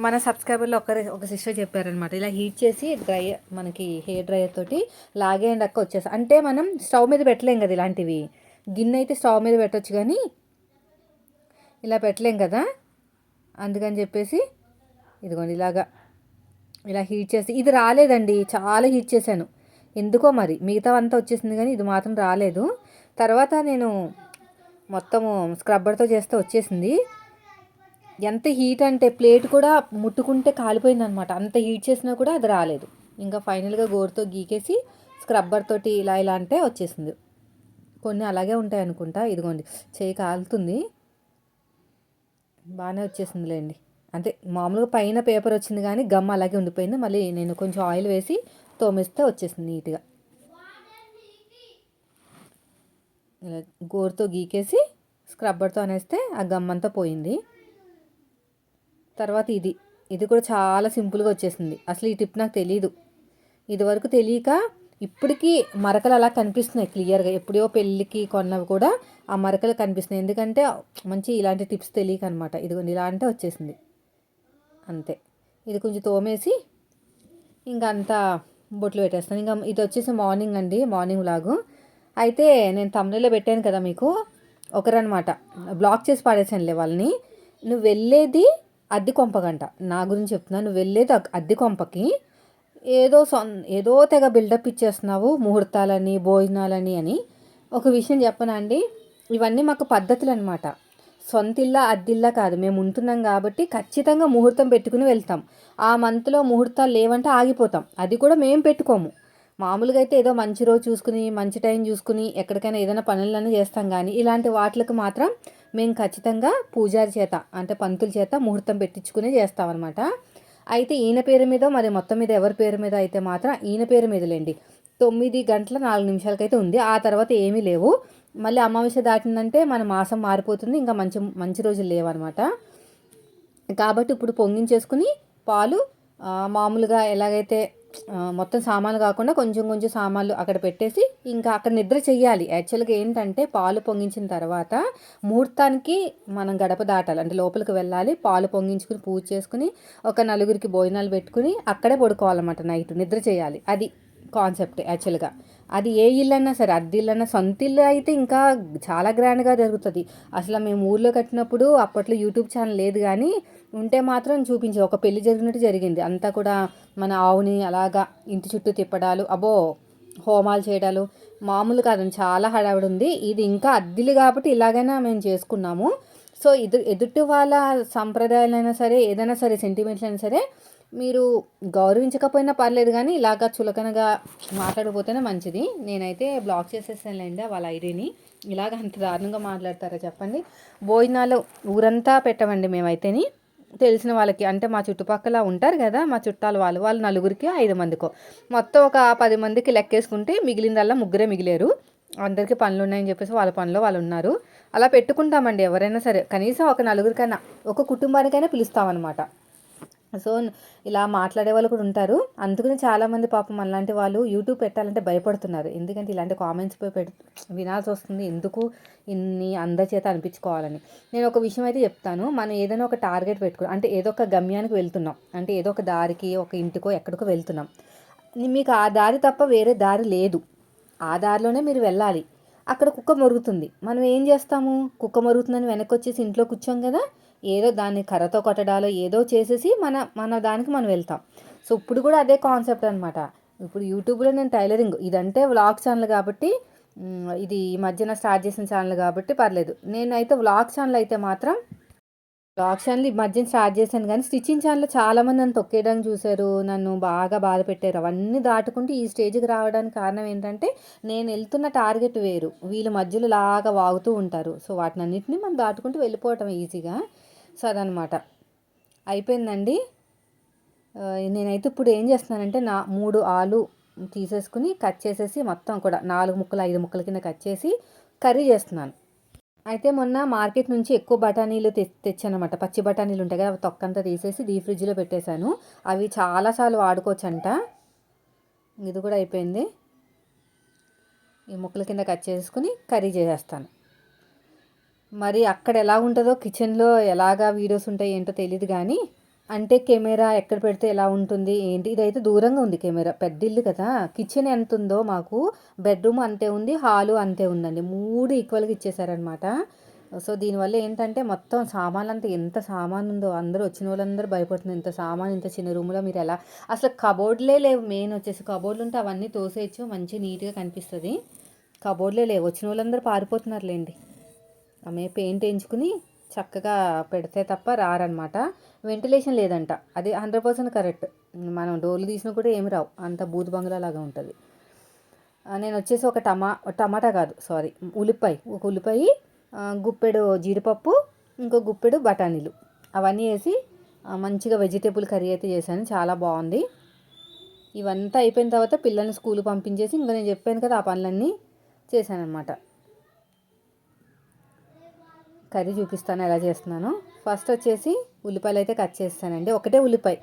S1: మన సబ్స్క్రైబర్లో ఒక సిస్టర్ చెప్పారనమాట, ఇలా హీట్ చేసి మనకి హెయిర్ డ్రైయర్ తోటి లాగేయండి అక్క వచ్చేసి. అంటే మనం స్టవ్ మీద పెట్టలేం కదా ఇలాంటివి, గిన్నె అయితే స్టవ్ మీద పెట్టవచ్చు కానీ ఇలా పెట్టలేం కదా, అందుకని చెప్పేసి ఇదిగోండి ఇలా హీట్ చేసి. ఇది రాలేదండి, చాలా హీట్ చేశాను ఎందుకో మరి, మిగతా అంతా వచ్చేసింది కానీ ఇది మాత్రం రాలేదు. తర్వాత నేను మొత్తము స్క్రబ్బర్తో చేస్తే వచ్చేసింది. ఎంత హీట్ అంటే ప్లేట్ కూడా ముట్టుకుంటే కాలిపోయిందనమాట, అంత హీట్ చేసినా కూడా అది రాలేదు. ఇంకా ఫైనల్గా గోరుతో గీకేసి స్క్రబ్బర్ తోటి ఇలా అంటే వచ్చేసింది. కొన్ని అలాగే ఉంటాయి అనుకుంటా. ఇదిగోండి చేయి కాలుతుంది, బాగానే వచ్చేసిందిలేండి. అంటే మామూలుగా పైన పేపర్ వచ్చింది కానీ గమ్ అలాగే ఉండిపోయింది. మళ్ళీ నేను కొంచెం ఆయిల్ వేసి తోమిస్తే వచ్చేసింది నీట్గా. ఇలా గోరుతో గీకేసి స్క్రబ్బర్తో అనేస్తే ఆ గమ్ అంతా పోయింది. తర్వాత ఇది కూడా చాలా సింపుల్గా వచ్చేసింది. అసలు ఈ టిప్ నాకు తెలీదు, ఇదివరకు తెలియక ఇప్పటికీ మరకలు అలా కనిపిస్తున్నాయి క్లియర్గా. ఎప్పుడో పెళ్ళికి కొన్నవి కూడా ఆ మరకలు కనిపిస్తున్నాయి, ఎందుకంటే మంచి ఇలాంటి టిప్స్ తెలియక అనమాట. ఇదిగోండి ఇలా అంటే వచ్చేసింది అంతే. ఇది కొంచెం తోమేసి ఇంకా అంతా బొట్లు పెట్టేస్తాను. ఇంకా ఇది వచ్చేసి మార్నింగ్ అండి, మార్నింగ్ వ్లాగు. అయితే నేను తమిళలో పెట్టాను కదా మీకు, ఒకరనమాట బ్లాక్ చేసి పాడేసానులే వాళ్ళని. నువ్వు వెళ్ళేది అద్దె కొంపకంట, నా గురించి చెప్తున్నా. నువ్వు వెళ్ళేది అద్దె కొంపకి, ఏదో తెగ బిల్డప్ ఇచ్చేస్తున్నావు ముహూర్తాలని భోజనాలని అని. ఒక విషయం చెప్పనా అండి, ఇవన్నీ మాకు పద్ధతులు అనమాట. సొంతిల్లా అద్దిల్లా కాదు, మేము ఉంటున్నాం కాబట్టి ఖచ్చితంగా ముహూర్తం పెట్టుకుని వెళ్తాం. ఆ మంత్లో ముహూర్తాలు లేవంటే ఆగిపోతాం, అది కూడా మేము పెట్టుకోము. మామూలుగా అయితే ఏదో మంచి రోజు చూసుకుని మంచి టైం చూసుకుని ఎక్కడికైనా ఏదైనా పనులన్నీ చేస్తాం, కానీ ఇలాంటి వాటికి మాత్రం మేము ఖచ్చితంగా పూజారి చేత అంటే పంతుల చేత ముహూర్తం పెట్టించుకునే చేస్తామన్నమాట. అయితే ఈయన పేరు మీద మరి మొత్తం మీద ఎవరి పేరు మీద అయితే మాత్రం ఈయన పేరు మీదలేండి 9 గంటల 4 నిమిషాలకైతే ఉంది. ఆ తర్వాత ఏమీ లేవు. మళ్ళీ అమావాస్య దాటిందంటే మన మాసం మారిపోతుంది. ఇంకా మంచి మంచి రోజులు లేవన్నమాట. కాబట్టి ఇప్పుడు పొంగించేసుకుని పాలు మామూలుగా ఎలాగైతే మొత్తం సామాన్లు కాకుండా కొంచెం కొంచెం సామాన్లు అక్కడ పెట్టేసి ఇంకా అక్కడ నిద్ర చెయ్యాలి. యాక్చువల్గా ఏంటంటే పాలు పొంగించిన తర్వాత ముహూర్తానికి మనం గడప దాటాలి, అంటే లోపలికి వెళ్ళాలి, పాలు పొంగించుకుని పూజ చేసుకుని ఒక నలుగురికి భోజనాలు పెట్టుకుని అక్కడే పడుకోవాలన్నమాట. నైట్ నిద్ర చేయాలి. అది కాన్సెప్ట్ యాక్చువల్గా. అది ఏ ఇల్లు అన్నా సరే, అద్దె ఇల్లు అన్నా, సొంత ఇల్లు అయితే ఇంకా చాలా గ్రాండ్గా జరుగుతుంది. అసలు మేము ఊర్లో కట్టినప్పుడు అప్పట్లో యూట్యూబ్ ఛానల్ లేదు, కానీ ఉంటే మాత్రం చూపించే ఒక పెళ్లి జరిగినట్టు జరిగింది. అంతా కూడా మన ఆవుని అలాగా ఇంటి చుట్టూ తిప్పడాలు, అబ్బో హోమాలు చేయడాలు మామూలు కాదండి, చాలా హడావిడి ఉంది. ఇది ఇంకా అద్దెలు కాబట్టి ఇలాగైనా మేము చేసుకున్నాము. సో ఎదుటి వాళ్ళ సంప్రదాయాలైనా సరే, ఏదైనా సరే, సెంటిమెంట్స్ అయినా సరే మీరు గౌరవించకపోయినా పర్లేదు, కానీ ఇలాగ చులకనగా మాట్లాడకపోతేనే మంచిది. నేనైతే బ్లాక్ చేసేసానులేండి వాళ్ళ ఐడిని. ఇలాగ అంత దారుణంగా మాట్లాడతారా చెప్పండి. భోజనాలు ఊరంతా పెట్టమండి మేమైతేని, తెలిసిన వాళ్ళకి, అంటే మా చుట్టుపక్కల ఉంటారు కదా మా చుట్టాలు, వాళ్ళు నలుగురికి 5 మందికో మొత్తం ఒక 10 మందికి లెక్కేసుకుంటే మిగిలిందల్లా ముగ్గురే మిగిలేరు. అందరికీ పనులు ఉన్నాయని చెప్పేసి వాళ్ళ పనిలో వాళ్ళు ఉన్నారు. అలా పెట్టుకుంటామండి. ఎవరైనా సరే కనీసం ఒక నలుగురికైనా, ఒక కుటుంబానికైనా పిలుస్తామన్నమాట. సో ఇలా మాట్లాడే వాళ్ళు కూడా ఉంటారు. అందుకని చాలామంది పాపం అలాంటి వాళ్ళు యూట్యూబ్ పెట్టాలంటే భయపడుతున్నారు. ఎందుకంటే ఇలాంటి కామెంట్స్ వినాల్సి వస్తుంది, ఎందుకు ఇన్ని అందచేత అనిపించుకోవాలని. నేను ఒక విషయం అయితే చెప్తాను. మనం ఏదైనా ఒక టార్గెట్ పెట్టుకున్నాం అంటే, ఏదో ఒక గమ్యానికి వెళ్తున్నాం అంటే, ఏదో ఒక దారికి, ఒక ఇంటికో ఎక్కడికో వెళ్తున్నాం. మీకు ఆ దారి తప్ప వేరే దారి లేదు. ఆ దారిలోనే మీరు వెళ్ళాలి. అక్కడ కుక్క మొరుగుతుంది, మనం ఏం చేస్తాము? కుక్క మొరుగుతుందని వెనక్కి వచ్చేసి ఇంట్లో కూర్చోం కదా, ఏదో దాన్ని కర్రతో కొట్టడాలో ఏదో చేసేసి మన దానికి మనం వెళ్తాం. సో ఇప్పుడు కూడా అదే కాన్సెప్ట్ అనమాట. ఇప్పుడు యూట్యూబ్లో నేను టైలరింగ్, ఇదంటే వ్లాగ్ ఛానల్ కాబట్టి, ఇది ఈ మధ్యన స్టార్ట్ చేసిన ఛానల్ కాబట్టి పర్లేదు. నేనైతే వ్లాగ్ ఛానల్ అయితే మాత్రం బ్లాగ్ ఛానల్ ఈ మధ్యన స్టార్ట్ చేశాను, కానీ స్టిచ్చింగ్ ఛానల్ చాలామంది నన్ను తొక్కేయడానికి చూశారు, నన్ను బాగా బాధ పెట్టారు. అవన్నీ దాటుకుంటూ ఈ స్టేజ్కి రావడానికి కారణం ఏంటంటే, నేను వెళ్తున్న టార్గెట్ వేరు, వీళ్ళ మధ్యలో లాగా వాగుతూ ఉంటారు. సో వాటిని అన్నింటినీ మనం దాటుకుంటూ వెళ్ళిపోవటం ఈజీగా. సో అదనమాట. అయిపోయిందండి. నేనైతే ఇప్పుడు ఏం చేస్తున్నానంటే, 3 ఆలు తీసేసుకుని కట్ చేసేసి మొత్తం కూడా 4 ముక్కలు 5 ముక్కల కింద కట్ చేసి కర్రీ చేస్తున్నాను. అయితే మొన్న మార్కెట్ నుంచి ఎక్కువ బఠానీలు తెచ్చానమాట. పచ్చి బఠానీలు ఉంటాయి కదా, అవి తొక్కంతా తీసేసి డీప్ ఫ్రిడ్జ్లో పెట్టేశాను. అవి చాలాసార్లు వాడుకోవచ్చంట. ఇది కూడా అయిపోయింది. ఈ ముక్కల కింద కట్ చేసుకుని కర్రీ చేసేస్తాను. మరి అక్కడ ఎలా ఉంటుందో, కిచెన్లో ఎలాగా వీడియోస్ ఉంటాయి ఏంటో తెలియదు, కానీ అంటే కెమెరా ఎక్కడ పెడితే ఎలా ఉంటుంది ఏంటి. ఇదైతే దూరంగా ఉంది కెమెరా, పెద్ద ఇల్లు కదా. కిచెన్ ఎంత ఉందో మాకు, బెడ్రూమ్ అంతే ఉంది, హాలు అంతే ఉందండి. 3 ఈక్వల్గా ఇచ్చేసారనమాట. సో దీనివల్ల ఏంటంటే మొత్తం సామాన్లు అంతా, ఎంత సామాన్ ఉందో, అందరూ వచ్చిన వాళ్ళందరూ భయపడుతున్నారు, ఇంత సామాన్ ఇంత చిన్న రూమ్లో మీరు ఎలా, అసలు కబోర్డ్లే లేవు. మెయిన్ వచ్చేసి కబోర్డ్లు ఉంటే అవన్నీ తోసేయచ్చు, మంచి నీట్గా కనిపిస్తుంది. కబోర్డ్లే లేవు. వచ్చిన వాళ్ళందరూ పారిపోతున్నారులేండి. ఆమె పెయింట్ వేయించుకుని చక్కగా పెడితే తప్ప రారనమాట. వెంటిలేషన్ లేదంట, అది 100% కరెక్ట్. మనం డోర్లు తీసినా కూడా ఏమి రావు, అంత బూత్ బంగ్లా లాగా ఉంటుంది. నేను వచ్చేసి ఒక టమాటా కాదు సారీ, ఒక ఉల్లిపాయ, గుప్పెడు జీడిపప్పు, ఇంకో గుప్పెడు బఠానీలు, అవన్నీ వేసి మంచిగా వెజిటేబుల్ కర్రీ అయితే చేశాను. చాలా బాగుంది. ఇవంతా అయిపోయిన తర్వాత పిల్లల్ని స్కూల్ పంపించేసి, ఇంకా నేను చెప్పాను కదా ఆ పనులన్నీ చేశానమాట. కర్రీ చూపిస్తాను ఎలా చేస్తున్నాను. ఫస్ట్ వచ్చేసి ఉల్లిపాయలు అయితే కట్ చేస్తానండి, ఒకటే ఉల్లిపాయ.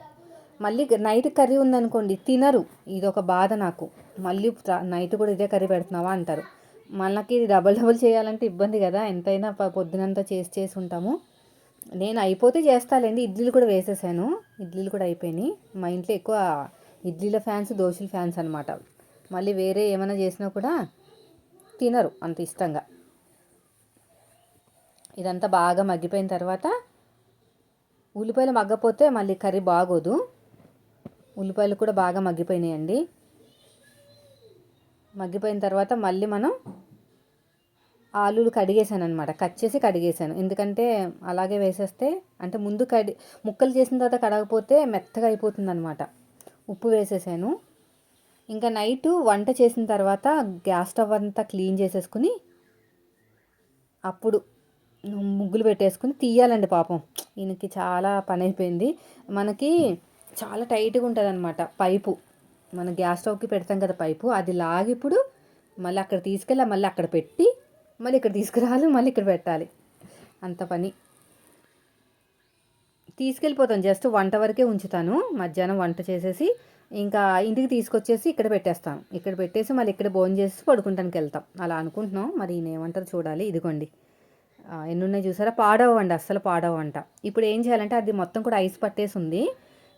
S1: మళ్ళీ నైట్ కర్రీ ఉందనుకోండి తినరు, ఇది ఒక బాధ నాకు. మళ్ళీ నైట్ కూడా ఇదే కర్రీ పెడుతున్నావా అంటారు. మనకి ఇది డబల్ చేయాలంటే ఇబ్బంది కదా, ఎంతైనా పొద్దునంతా చేసి ఉంటాము. నేను అయిపోతే చేస్తాలేండి. ఇడ్లీలు కూడా వేసేసాను, ఇడ్లీలు కూడా అయిపోయినాయి. మా ఇంట్లో ఎక్కువ ఇడ్లీల ఫ్యాన్స్, దోశల ఫ్యాన్స్ అనమాట. మళ్ళీ వేరే ఏమైనా చేసినా కూడా తినరు అంత ఇష్టంగా. ఇదంతా బాగా మగ్గిపోయిన తర్వాత, ఉల్లిపాయలు మగ్గపోతే మళ్ళీ కర్రీ బాగోదు. ఉల్లిపాయలు కూడా బాగా మగ్గిపోయినాయండి. మగ్గిపోయిన తర్వాత మళ్ళీ మనం ఆలులు కడిగేసాను అనమాట, కట్ చేసి కడిగేసాను. ఎందుకంటే అలాగే వేసేస్తే, అంటే ముందు ముక్కలు చేసిన తర్వాత కడగపోతే మెత్తగా అయిపోతుంది అనమాట. ఉప్పు వేసేసాను. ఇంకా నైటు వంట చేసిన తర్వాత గ్యాస్ స్టవ్ అంతా క్లీన్ చేసేసుకుని, అప్పుడు ముగ్గులు పెట్టేసుకుని తీయాలండి పాపం. ఈయనకి చాలా పని అయిపోయింది. మనకి చాలా టైట్గా ఉంటుంది అనమాట పైపు. మన గ్యాస్ స్టవ్కి పెడతాం కదా పైపు, అది లాగి ఇప్పుడు మళ్ళీ అక్కడ తీసుకెళ్ళి మళ్ళీ అక్కడ పెట్టి మళ్ళీ ఇక్కడ తీసుకురావాలి, మళ్ళీ ఇక్కడ పెట్టాలి. అంత పని. తీసుకెళ్ళిపోతాను, జస్ట్ వంట వరకే ఉంచుతాను. మధ్యాహ్నం వంట చేసేసి ఇంకా ఇంటికి తీసుకొచ్చేసి ఇక్కడ పెట్టేస్తాను. ఇక్కడ పెట్టేసి మళ్ళీ ఇక్కడ భోజనం చేసి పడుకుంటానికి వెళ్తాం అలా అనుకుంటున్నాం. మరి ఏమంటారు చూడాలి. ఇదిగోండి ఎన్ని ఉన్నాయి చూసారా, పాడవండి, అస్సలు పాడవంట. ఇప్పుడు ఏం చేయాలంటే అది మొత్తం కూడా ఐస్ పట్టేసి ఉంది.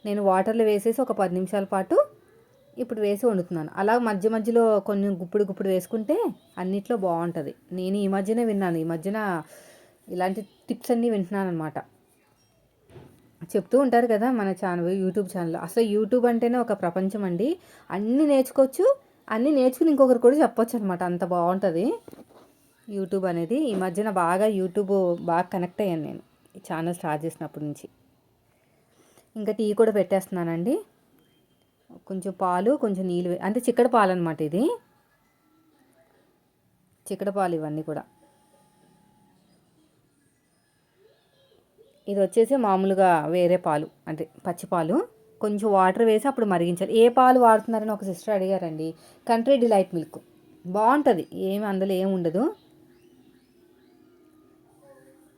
S1: నేను వాటర్లో వేసేసి ఒక 10 నిమిషాల పాటు ఇప్పుడు వేసి వండుతున్నాను. అలా మధ్య మధ్యలో కొన్ని గుప్పుడు వేసుకుంటే అన్నిట్లో బాగుంటుంది. నేను ఈ మధ్యనే విన్నాను, ఈ మధ్యన ఇలాంటి టిప్స్ అన్నీ వింటున్నాను అనమాట. చెప్తూ ఉంటారు కదా మన ఛానల్, యూట్యూబ్ ఛానల్. అసలు యూట్యూబ్ అంటేనే ఒక ప్రపంచం అండి. అన్నీ నేర్చుకోవచ్చు, అన్నీ నేర్చుకుని ఇంకొకరు కూడా చెప్పొచ్చు అనమాట. అంత బాగుంటుంది యూట్యూబ్ అనేది. ఈ మధ్యన బాగా యూట్యూబ్ బాగా కనెక్ట్ అయ్యాను నేను ఈ ఛానల్ స్టార్ట్ చేసినప్పటి నుంచి. ఇంకా టీ కూడా పెట్టేస్తున్నానండి. కొంచెం పాలు, కొంచెం నీళ్ళు, అంటే చిక్కడ పాలు అనమాట. ఇది చిక్కడ పాలు ఇవన్నీ కూడా. ఇది వచ్చేసి మామూలుగా వేరే పాలు, అంటే పచ్చిపాలు. కొంచెం వాటర్ వేసి అప్పుడు మరిగించాలి. ఏ పాలు వాడుతున్నారని ఒక సిస్టర్ అడిగారండి. కంట్రీ డిలైట్ మిల్క్ బాగుంటుంది, ఏమి అందులో ఏమి ఉండదు.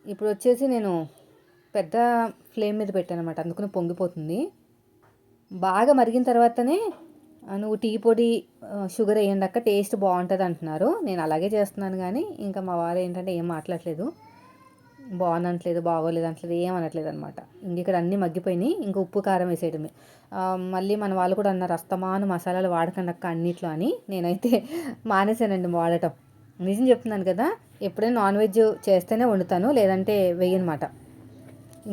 S1: ఇప్పుడు వచ్చేసి నేను పెద్ద ఫ్లేమ్ మీద పెట్టాను అనమాట, అందుకని పొంగిపోతుంది. బాగా మరిగిన తర్వాతనే నువ్వు టీ పొడి షుగర్ వేయండి అక్క, టేస్ట్ బాగుంటుంది అంటున్నారు. నేను అలాగే చేస్తున్నాను. కానీ ఇంకా మా వారు ఏంటంటే ఏం మాట్లాడలేదు, బాగుందనట్లేదు, బాగోలేదు అనట్లేదు, ఏం అనట్లేదు అనమాట. ఇంక ఇక్కడ అన్నీ మగ్గిపోయినాయి. ఇంకా ఉప్పు కారం వేసేయడమే. మళ్ళీ మన వాళ్ళు కూడా అన్నారు అస్తమాను మసాలాలు వాడకండి అక్క అన్నిట్లో అని. నేనైతే మానేశానండి వాడటం. నిజం చెప్తున్నాను కదా, ఎప్పుడైనా నాన్ వెజ్ చేస్తేనే వండుతాను, లేదంటే వేయనమాట.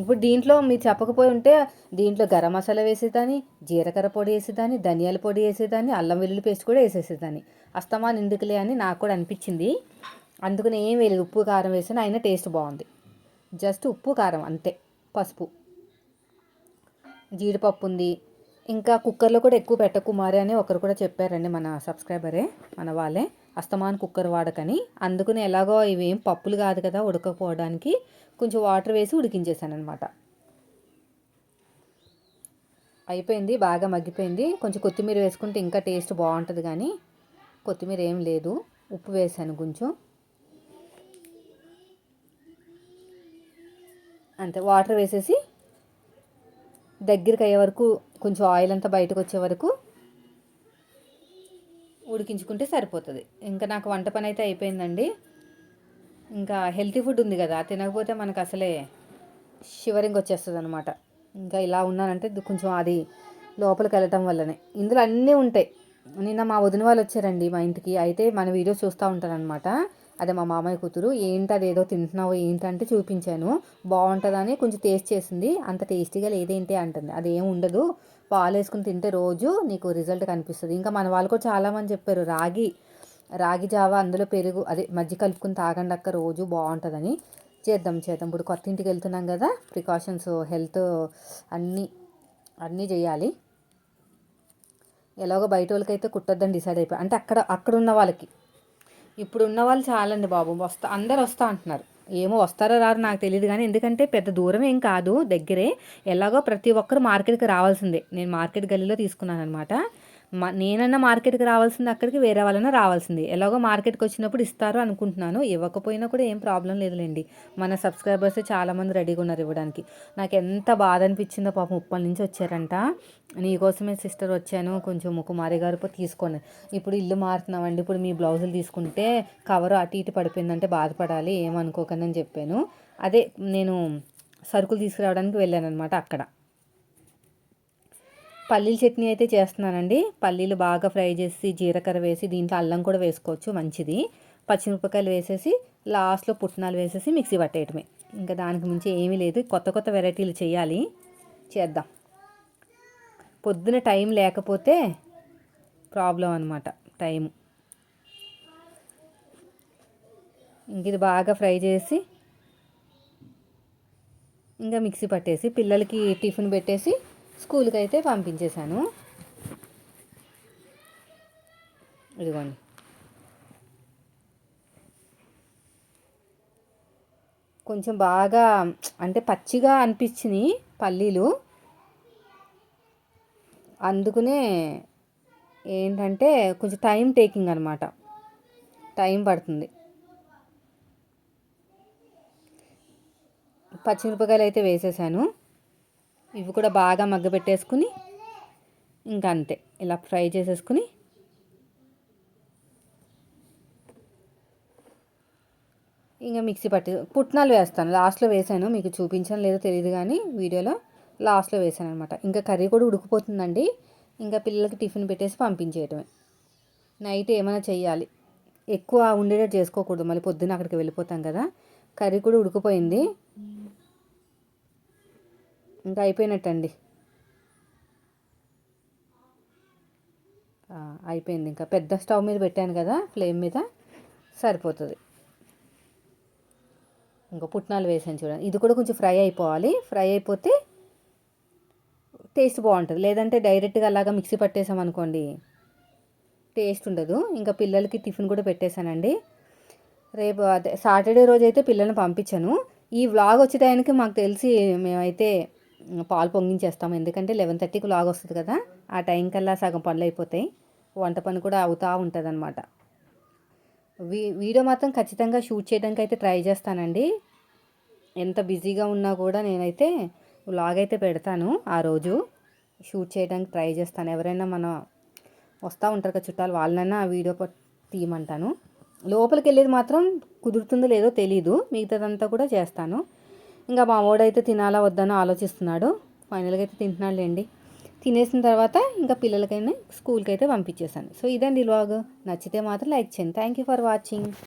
S1: ఇప్పుడు దీంట్లో మీరు చెప్పకపోయి ఉంటే దీంట్లో గరం మసాలా వేసేదాన్ని, జీలకర్ర పొడి వేసేదాన్ని, ధనియాల పొడి వేసేదాన్ని, అల్లం వెల్లుల్లి పేస్ట్ కూడా వేసేసేదాన్ని. అస్తమాన్ ఎందుకులే అని నాకు కూడా అనిపించింది. అందుకని ఏం వేయలేదు, ఉప్పు కారం వేసాను, అయినా టేస్ట్ బాగుంది. జస్ట్ ఉప్పు కారం అంతే, పసుపు, జీడిపప్పు ఉంది. ఇంకా కుక్కర్లో కూడా ఎక్కువ పెట్టకుమారి అని ఒకరు కూడా చెప్పారండి, మన సబ్స్క్రైబరే, మన వాళ్ళే. అస్తమాన్ కుక్కర్ వాడకని. అందుకని ఎలాగో ఇవేం పప్పులు కాదు కదా ఉడకపోవడానికి, కొంచెం వాటర్ వేసి ఉడికించేసాను అనమాట. అయిపోయింది, బాగా మగ్గిపోయింది. కొంచెం కొత్తిమీర వేసుకుంటే ఇంకా టేస్ట్ బాగుంటుంది, కానీ కొత్తిమీర ఏం లేదు. ఉప్పు వేసాను కొంచెం, అంతే. వాటర్ వేసేసి దగ్గరికి అయ్యే వరకు, కొంచెం ఆయిల్ అంతా బయటకు వచ్చే వరకు ఉడికించుకుంటే సరిపోతుంది. ఇంకా నాకు వంట పని అయితే అయిపోయిందండి. ఇంకా హెల్తీ ఫుడ్ ఉంది కదా, తినకపోతే మనకు అసలే షివరింగ్ వచ్చేస్తుంది అనమాట. ఇంకా ఇలా ఉన్నానంటే కొంచెం అది లోపలికి వెళ్ళటం వల్లనే. ఇందులో అన్నీ ఉంటాయి. నిన్న మా వదిన వాళ్ళు వచ్చారండి మా ఇంటికి. అయితే మన వీడియోస్ చూస్తూ ఉంటారనమాట. అదే మా మామయ్య కూతురు. ఏంటి అది ఏదో తింటున్నావు ఏంటంటే చూపించాను. బాగుంటుందని కొంచెం టేస్ట్ చేసింది. అంత టేస్టీగా లేదేంటి అంటుంది. అది ఏమి ఉండదు, పాలు వేసుకుని తింటే రోజు నీకు రిజల్ట్ కనిపిస్తుంది. ఇంకా మన వాళ్ళు కూడా చాలామంది చెప్పారు రాగి జావా, అందులో పెరుగు అదే మజ్జిగ కలుపుకుని తాగండి అక్క రోజు, బాగుంటుందని. చేద్దాం. ఇప్పుడు కొత్త ఇంటికి వెళ్తున్నాం కదా, ప్రికాషన్స్, హెల్త్ అన్నీ చేయాలి. ఎలాగో బయట వాళ్ళకైతే కుట్టొద్దని డిసైడ్ అయిపోయి, అంటే అక్కడ ఉన్న వాళ్ళకి. ఇప్పుడు ఉన్న వాళ్ళు చాలండి బాబు, అందరు వస్తా అంటున్నారు. ఏమో వస్తారో రారు నాకు తెలియదు, కానీ ఎందుకంటే పెద్ద దూరం ఏం కాదు, దగ్గరే. ఎలాగో ప్రతి ఒక్కరు మార్కెట్కి రావాల్సిందే. నేను మార్కెట్ గల్లీలో తీసుకున్నాను అనమాట. నేనన్నా మార్కెట్కి రావాల్సింది, అక్కడికి వేరే వాళ్ళన్నా రావాల్సింది. ఎలాగో మార్కెట్కి వచ్చినప్పుడు ఇస్తారు అనుకుంటున్నాను. ఇవ్వకపోయినా కూడా ఏం ప్రాబ్లం లేదులేండి. మన సబ్స్క్రైబర్స్ చాలామంది రెడీగా ఉన్నారు ఇవ్వడానికి. నాకు ఎంత బాధ అనిపించిందో పాపం, ఉప్పల్ నుంచి వచ్చారంట. నీకోసమే సిస్టర్ వచ్చాను, కొంచెం కుమారి గారు తీసుకోండి. ఇప్పుడు ఇల్లు మారుతున్నామండి, ఇప్పుడు మీ బ్లౌజులు తీసుకుంటే కవర్ అటు ఇటు పడిపోయిందంటే బాధపడాలి, ఏమనుకోకండి అని చెప్పాను. అదే నేను సరుకులు తీసుకురావడానికి వెళ్ళాను అనమాట. అక్కడ పల్లీల చట్నీ అయితే చేస్తున్నానండి. పల్లీలు బాగా ఫ్రై చేసి జీలకర్ర వేసి, దీంట్లో అల్లం కూడా వేసుకోవచ్చు, మంచిది. పచ్చిమిరపకాయలు వేసేసి లాస్ట్లో పుట్నాలు వేసేసి మిక్సీ పట్టేయటమే. ఇంకా దానికి మించి ఏమీ లేదు. కొత్త వెరైటీలు చేద్దాం. పొద్దున టైం లేకపోతే ప్రాబ్లం అనమాట, టైము. ఇంక ఇది బాగా ఫ్రై చేసి ఇంకా మిక్సీ పట్టేసి పిల్లలకి టిఫిన్ పెట్టేసి స్కూల్కి అయితే పంపించేశాను. ఇదిగోండి. కొంచెం బాగా అంటే పచ్చిగా అనిపించినాయి పల్లీలు. అందుకనే ఏంటంటే కొంచెం టైం టేకింగ్ అనమాట, టైం పడుతుంది. పచ్చిమిరపకాయలు అయితే వేసేసాను. ఇవి కూడా బాగా మగ్గబెట్టేసుకుని ఇంకా అంతే, ఇలా ఫ్రై చేసేసుకుని ఇంకా మిక్సీ పుట్నాలు వేస్తాను లాస్ట్లో. వేసాను, మీకు చూపించాను లేదో తెలియదు కానీ వీడియోలో లాస్ట్లో వేసాను అనమాట. ఇంకా కర్రీ కూడా ఉడికిపోతుందండి. ఇంకా పిల్లలకి టిఫిన్ పెట్టేసి పంపించేయటమే. నైట్ ఏమైనా చెయ్యాలి, ఎక్కువ ఉండేటట్టు చేసుకోకూడదు, మళ్ళీ పొద్దున్న అక్కడికి వెళ్ళిపోతాం కదా. కర్రీ కూడా ఉడికిపోయింది, ఇంకా అయిపోయినట్టండి. అయిపోయింది. ఇంకా పెద్ద స్టవ్ మీద పెట్టాను కదా, ఫ్లేమ్ మీద సరిపోతుంది. ఇంకా పుట్నాలు వేసాను చూడండి. ఇది కూడా కొంచెం ఫ్రై అయిపోవాలి. ఫ్రై అయిపోతే టేస్ట్ బాగుంటుంది. లేదంటే డైరెక్ట్గా అలాగా మిక్సీ పట్టేసాం అనుకోండి, టేస్ట్ ఉండదు. ఇంకా పిల్లలకి టిఫిన్ కూడా పెట్టేశానండి. రేపు అదే సాటర్డే రోజు అయితే పిల్లల్ని పంపించాను. ఈ వ్లాగ్ వచ్చే టైంకి మాకు తెలిసి మేమైతే పాలు పొంగించేస్తాము. ఎందుకంటే 11:30కి వ్లాగ్ వస్తుంది కదా, ఆ టైం కల్లా సగం పనులు అయిపోతాయి. వంట పని కూడా అవుతూ ఉంటుంది అనమాట. వీడియో మాత్రం ఖచ్చితంగా షూట్ చేయడానికి అయితే ట్రై చేస్తానండి. ఎంత బిజీగా ఉన్నా కూడా నేనైతే వ్లాగ్ అయితే పెడతాను. ఆ రోజు షూట్ చేయడానికి ట్రై చేస్తాను. ఎవరైనా వస్తూ ఉంటారు కదా చుట్టాలు, వాళ్ళనైనా ఆ వీడియో తీయమంటాను. లోపలికి వెళ్ళేది మాత్రం కుదురుతుందో లేదో తెలీదు, మిగతాదంతా కూడా చేస్తాను. ఇంకా మా వాడైతే తినాలా వద్దనో ఆలోచిస్తున్నాడు. ఫైనల్గా అయితే తింటున్నాడులేండి. తినేసిన తర్వాత ఇంకా పిల్లలకైనా స్కూల్కి అయితే పంపించేశాను. సో ఇదండి వ్లాగ్. నచ్చితే మాత్రం లైక్ చేయండి. Thank you for watching.